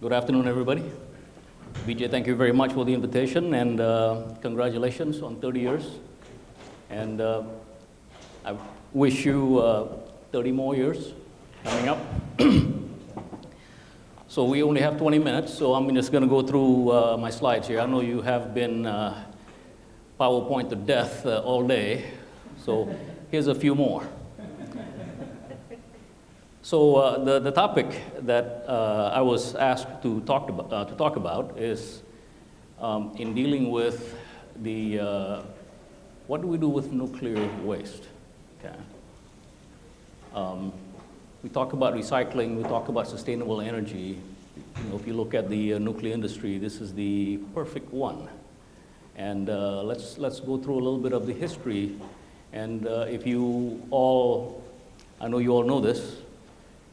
Good afternoon, everybody. Vijay, thank you very much for the invitation, and congratulations on 30 years. And I wish you 30 more years coming up. So we only have 20 minutes, so I'm just going to go through my slides here. I know you have been PowerPoint to death all day, so here's a few more. So the topic that I was asked to talk about is in dealing with the what do we do with nuclear waste? Okay. We talk about recycling. We talk about sustainable energy. You know, if you look at the nuclear industry, this is the perfect one. And let's go through a little bit of the history. And if you all, I know you all know this.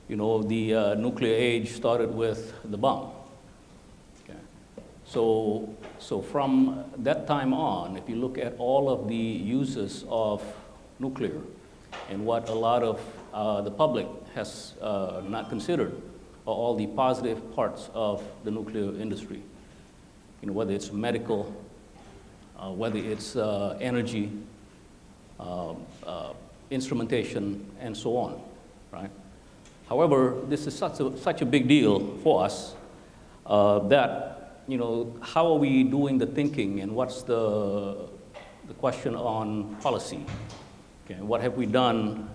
You know, the nuclear age started with the bomb. Okay. So from that time on, if you look at all of the uses of nuclear and what a lot of the public has not considered are all the positive parts of the nuclear industry. You know, whether it's medical, whether it's energy, instrumentation, and so on, right? However, this is such a big deal for us that, you know, how are we doing the thinking, and what's the question on policy? Okay, what have we done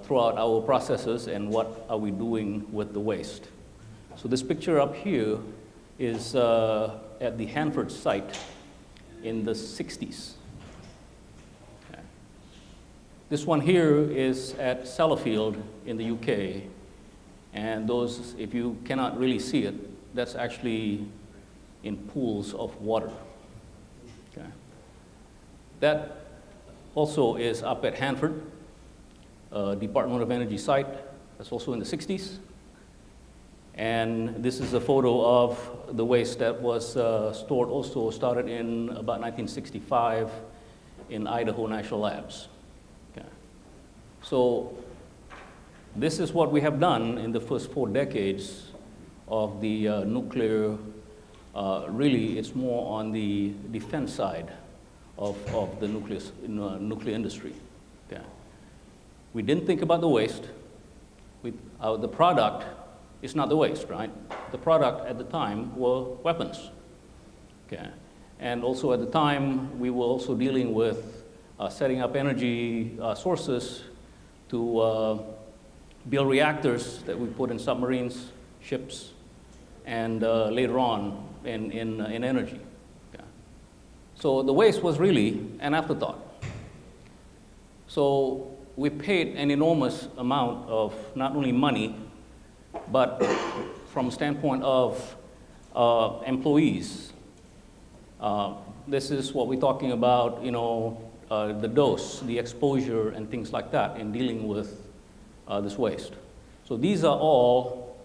throughout our processes, and what are we doing with the waste? So this picture up here is at the Hanford site in the 60s. This one here is at Sellafield in the UK, and those, if you cannot really see it, that's actually in pools of water. Okay. That also is up at Hanford, Department of Energy site. That's also in the 60s. And this is a photo of the waste that was stored, also started in about 1965 in Idaho National Labs. So this is what we have done in the first 4 decades of the nuclear. Really, it's more on the defense side of the nuclear industry. Okay. We didn't think about the waste. The product is not the waste, right? The product at the time were weapons. Okay. And also at the time, we were also dealing with setting up energy sources to build reactors that we put in submarines, ships, and later on in energy. Okay. So the waste was really an afterthought. So we paid an enormous amount of not only money, but from a standpoint of employees. This is what we're talking about, you know, the dose, the exposure, and things like that in dealing with this waste. So these are all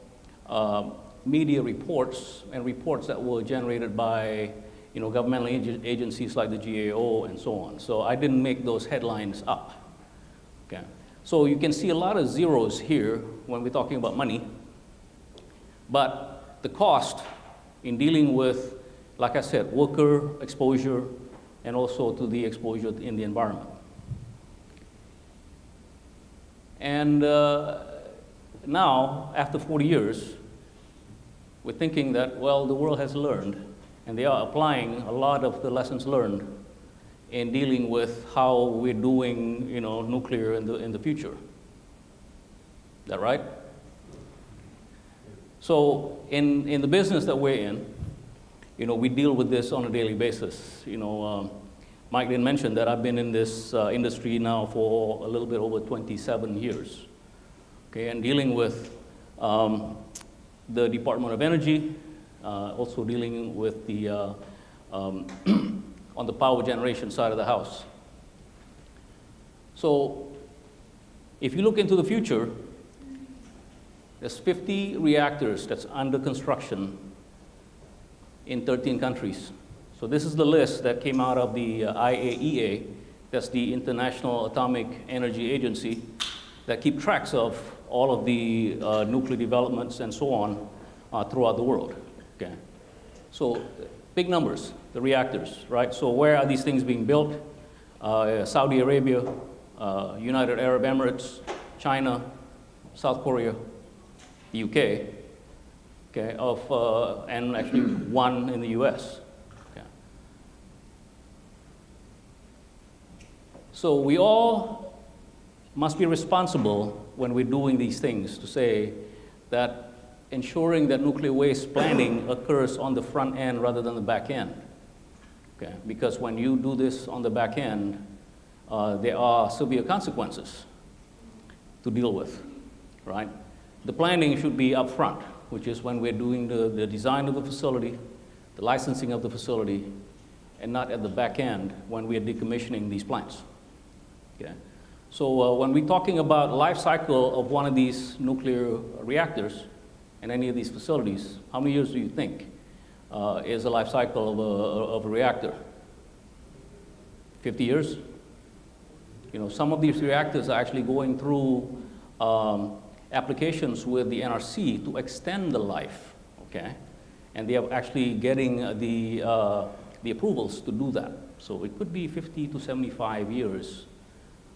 media reports and reports that were generated by, you know, governmental agencies like the GAO and so on. So I didn't make those headlines up. Okay. So you can see a lot of zeros here when we're talking about money, but the cost in dealing with, like I said, worker exposure, and also to the exposure in the environment. And now, after 40 years, we're thinking that, well, the world has learned, and they are applying a lot of the lessons learned in dealing with how we're doing, you know, nuclear in the future. Is that right? So in the business that we're in, you know, we deal with this on a daily basis. You know, Mike didn't mention that I've been in this industry now for a little bit over 27 years. Okay, and dealing with the Department of Energy, also dealing with the on the power generation side of the house. So, if you look into the future, there's 50 reactors that's under construction in 13 countries. So this is the list that came out of the IAEA, that's the International Atomic Energy Agency, that keep tracks of all of the nuclear developments and so on throughout the world. Okay, so big numbers, the reactors, right? So where are these things being built? Saudi Arabia, United Arab Emirates, China, South Korea, the UK, okay, and actually one in the US. Okay. So we all must be responsible when we're doing these things to say that ensuring that nuclear waste planning occurs on the front end rather than the back end. Okay? Because when you do this on the back end, there are severe consequences to deal with, right? The planning should be up front, which is when we're doing the design of the facility, the licensing of the facility, and not at the back end when we are decommissioning these plants. Okay? So when we're talking about life cycle of one of these nuclear reactors in any of these facilities, how many years do you think is the life cycle of a reactor? 50 years? You know, some of these reactors are actually going through applications with the NRC to extend the life, okay? And they are actually getting the approvals to do that. So it could be 50 to 75 years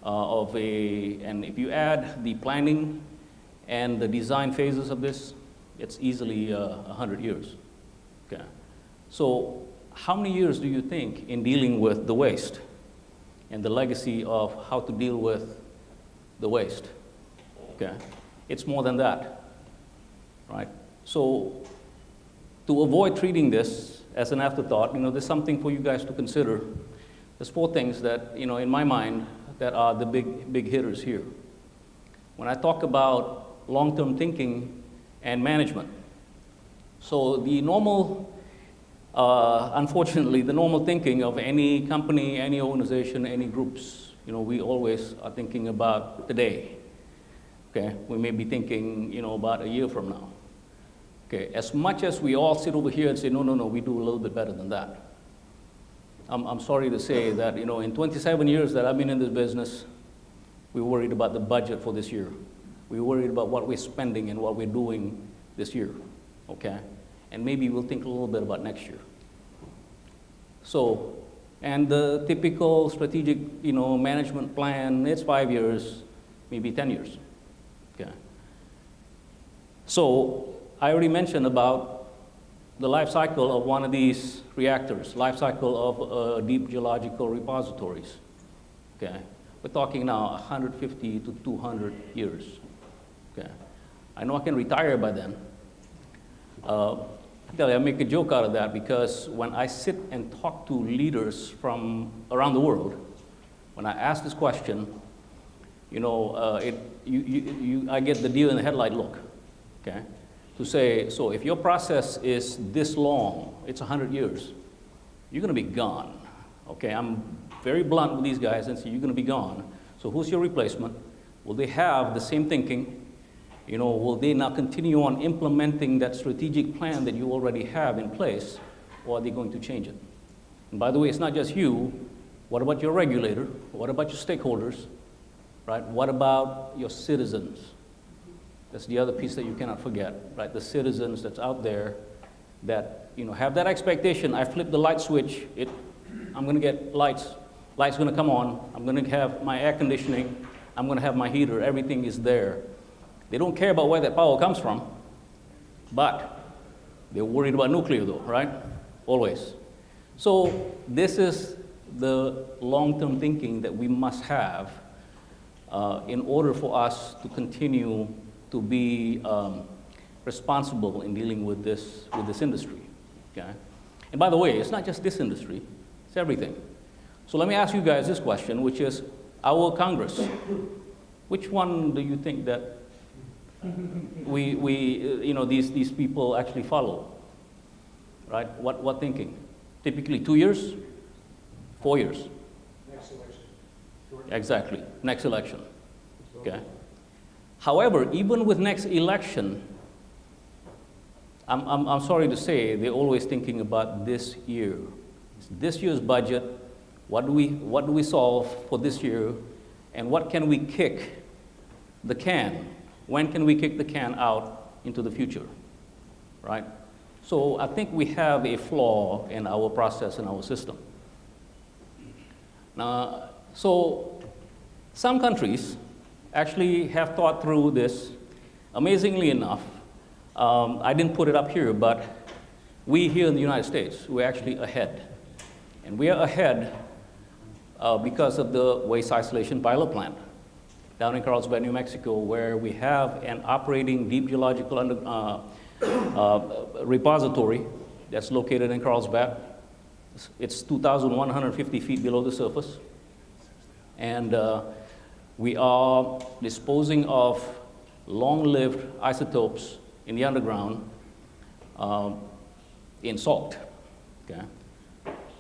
and if you add the planning and the design phases of this, it's easily 100 years, okay? So how many years do you think in dealing with the waste and the legacy of how to deal with the waste, okay? It's more than that, right? So to avoid treating this as an afterthought, you know, there's something for you guys to consider. There's 4 things that, you know, in my mind, that are the big hitters here. When I talk about long-term thinking and management, so the normal, unfortunately, the normal thinking of any company, any organization, any groups, you know, we always are thinking about today. Okay, we may be thinking, you know, about a year from now. Okay, as much as we all sit over here and say, no, we do a little bit better than that. I'm sorry to say that, you know, in 27 years that I've been in this business, we worried about the budget for this year. We worried about what we're spending and what we're doing this year, okay? And maybe we'll think a little bit about next year. So, and the typical strategic, you know, management plan, it's 5 years, maybe 10 years, okay? So, I already mentioned about the life cycle of one of these reactors, life cycle of deep geological repositories, okay? We're talking now 150 to 200 years, okay? I know I can retire by then. I make a joke out of that because when I sit and talk to leaders from around the world, when I ask this question, you know, I get the deer in the headlight look, okay? To say, so if your process is this long, it's 100 years, you're gonna be gone, okay? I'm very blunt with these guys and say, you're gonna be gone. So who's your replacement? Will they have the same thinking? You know, will they now continue on implementing that strategic plan that you already have in place, or are they going to change it? And by the way, it's not just you. What about your regulator? What about your stakeholders, right? What about your citizens? That's the other piece that you cannot forget, right? The citizens that's out there that, you know, have that expectation. I flip the light switch, I'm gonna get lights gonna come on, I'm gonna have my air conditioning, I'm gonna have my heater, everything is there. They don't care about where that power comes from, but they're worried about nuclear though, right? Always. So this is the long-term thinking that we must have in order for us to continue to be responsible in dealing with this industry, okay? And by the way, it's not just this industry, it's everything. So let me ask you guys this question, which is our Congress. Which one do you think that you know, these people actually follow, right? What thinking? Typically 2 years, 4 years? Next election. Exactly, next election, okay? However, even with next election, I'm sorry to say, they're always thinking about this year. It's this year's budget, what do we solve for this year, and what can we kick the can? When can we kick the can out into the future, right? So I think we have a flaw in our process, in our system. Now, so some countries actually have thought through this. Amazingly enough, I didn't put it up here, but we here in the United States, we're actually ahead. And we are ahead because of the waste isolation pilot plant down in Carlsbad, New Mexico, where we have an operating deep geological repository that's located in Carlsbad. It's 2,150 feet below the surface. And we are disposing of long-lived isotopes in the underground in salt. Okay?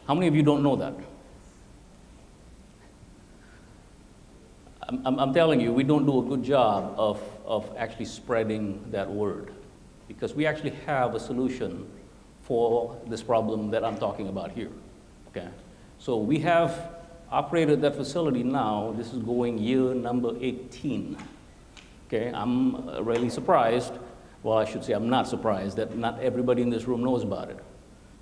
How many of you don't know that? I'm telling you, we don't do a good job of actually spreading that word, because we actually have a solution for this problem that I'm talking about here. Okay? So we have operated that facility now. This is going year number 18. Okay, I'm really surprised. Well, I should say I'm not surprised that not everybody in this room knows about it,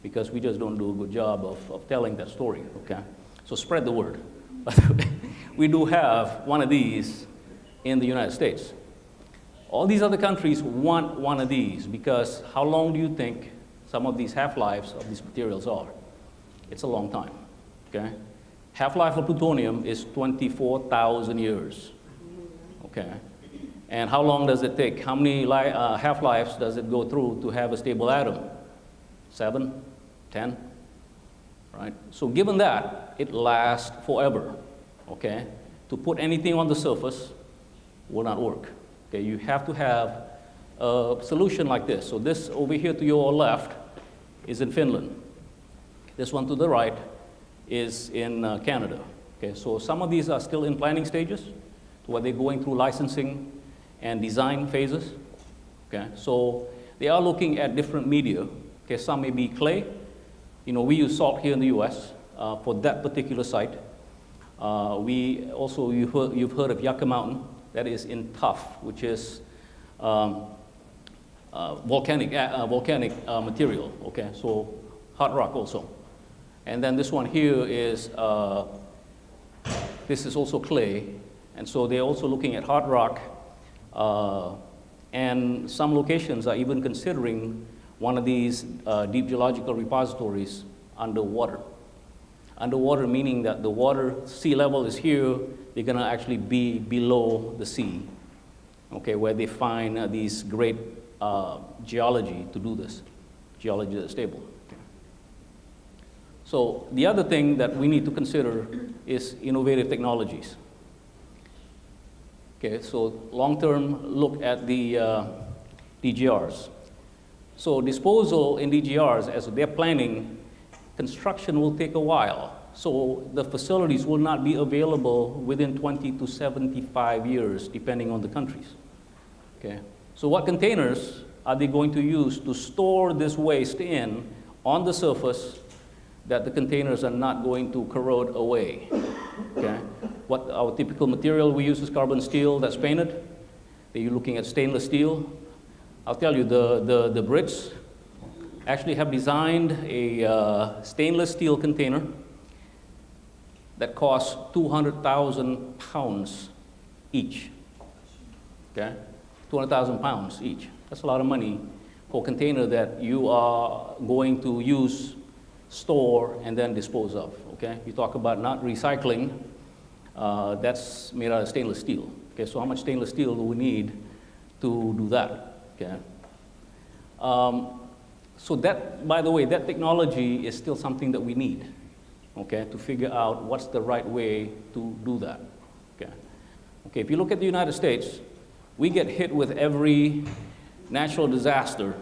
because we just don't do a good job of telling that story, okay? So spread the word. We do have one of these in the United States. All these other countries want one of these, because how long do you think some of these half-lives of these materials are? It's a long time, okay? Half-life of plutonium is 24,000 years, okay? And how long does it take? How many half-lives does it go through to have a stable atom? 7, 10, right? So given that, it lasts forever, okay? To put anything on the surface will not work, okay? You have to have a solution like this. So this over here to your left is in Finland. This one to the right is in Canada, okay? So some of these are still in planning stages, where they're going through licensing and design phases, okay? So they are looking at different media, okay? Some may be clay. You know, we use salt here in the US for that particular site. We also, you've heard of Yucca Mountain, that is in tuff, which is volcanic material, okay? So hot rock also. And then this one here is, this is also clay. And so they're also looking at hard rock, and some locations are even considering one of these deep geological repositories underwater. Underwater meaning that the water, sea level is here, they're gonna actually be below the sea, okay, where they find these great geology to do this, geology that's stable. Okay. So the other thing that we need to consider is innovative technologies. Okay, so long-term look at the DGRs. So disposal in DGRs, as they're planning, construction will take a while. So the facilities will not be available within 20 to 75 years, depending on the countries. Okay, so what containers are they going to use to store this waste in on the surface that the containers are not going to corrode away? Okay. What our typical material we use is carbon steel that's painted. You're looking at stainless steel. I'll tell you, the Brits actually have designed a stainless steel container that costs 200,000 pounds each. Okay, 200,000 pounds each. That's a lot of money for a container that you are going to use, store, and then dispose of. Okay, you talk about not recycling. That's made out of stainless steel. Okay, so how much stainless steel do we need to do that? Okay. So that, by the way, that technology is still something that we need, okay, to figure out what's the right way to do that. Okay. Okay, if you look at the United States, we get hit with every natural disaster,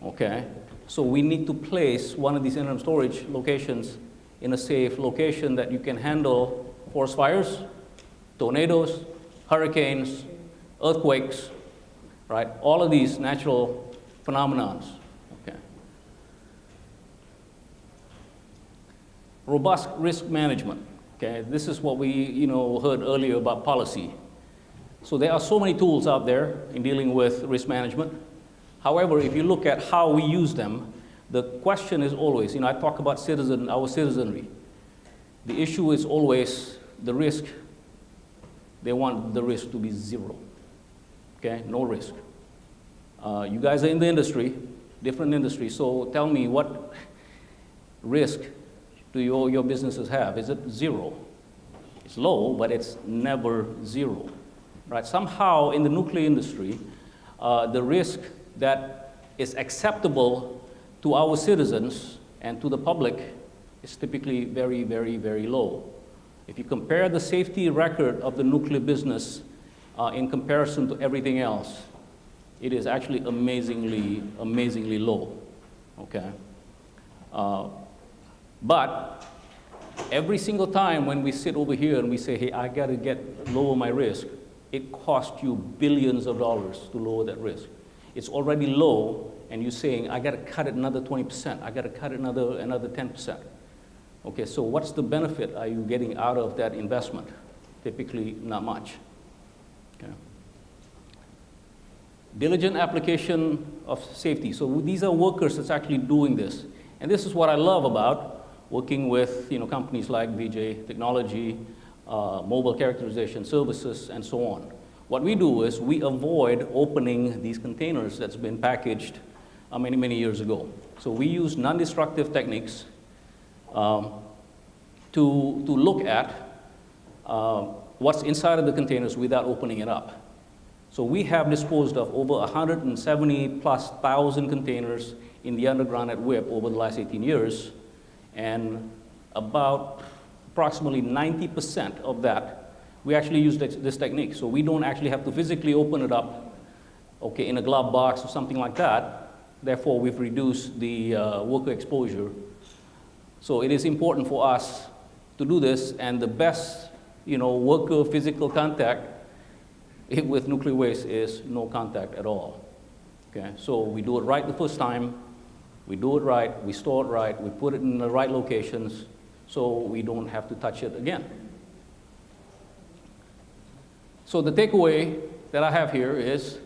okay? So we need to place one of these interim storage locations in a safe location that you can handle forest fires, tornadoes, hurricanes, earthquakes, right? All of these natural phenomenons, okay? Robust risk management, okay? This is what we, heard earlier about policy. So there are so many tools out there in dealing with risk management. However, if you look at how we use them, the question is always, I talk about our citizenry. The issue is always the risk. They want the risk to be zero, okay? No risk. You guys are in the industry, different industry, so tell me what risk do your businesses have? Is it zero? It's low, but it's never zero, right? Somehow in the nuclear industry, the risk that is acceptable to our citizens and to the public is typically very, very, very low. If you compare the safety record of the nuclear business in comparison to everything else, it is actually amazingly, amazingly low, okay? But every single time when we sit over here and we say, hey, I gotta lower my risk, it costs you billions of dollars to lower that risk. It's already low, and you're saying, I gotta cut it another 20%, I gotta cut it another 10%. Okay, so what's the benefit are you getting out of that investment? Typically, not much. Okay. Diligent application of safety. So these are workers that's actually doing this. And this is what I love about working with companies like VJ Technology, mobile characterization services, and so on. What we do is we avoid opening these containers that's been packaged many, many years ago. So we use non-destructive techniques to look at what's inside of the containers without opening it up. So we have disposed of over 170,000+ containers in the underground at WIP over the last 18 years, and approximately 90% of that, we actually use this technique. So we don't actually have to physically open it up, okay, in a glove box or something like that. Therefore, we've reduced the worker exposure. So it is important for us to do this, and the best, worker physical contact with nuclear waste is no contact at all. Okay, so we do it right the first time, we do it right, we store it right, we put it in the right locations, so we don't have to touch it again. So the takeaway that I have here is,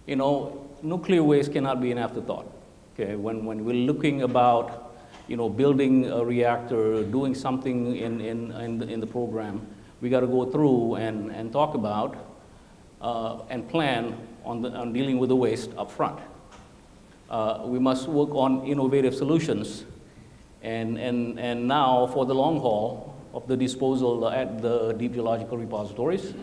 nuclear waste cannot be an afterthought. Okay, when we're looking about building a reactor, doing something in the program, we got to go through and talk about and plan on dealing with the waste up front. We must work on innovative solutions, and now for the long haul of the disposal at the deep geological repositories,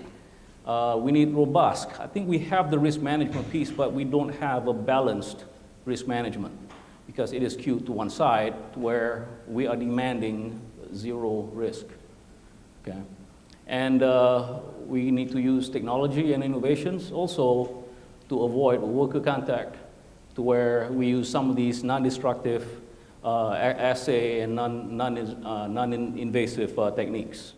we need robust. I think we have the risk management piece, but we don't have a balanced risk management, because it is skewed to one side where we are demanding zero risk. Okay? And we need to use technology and innovations also to avoid worker contact, to where we use some of these non-destructive assay and non-invasive techniques.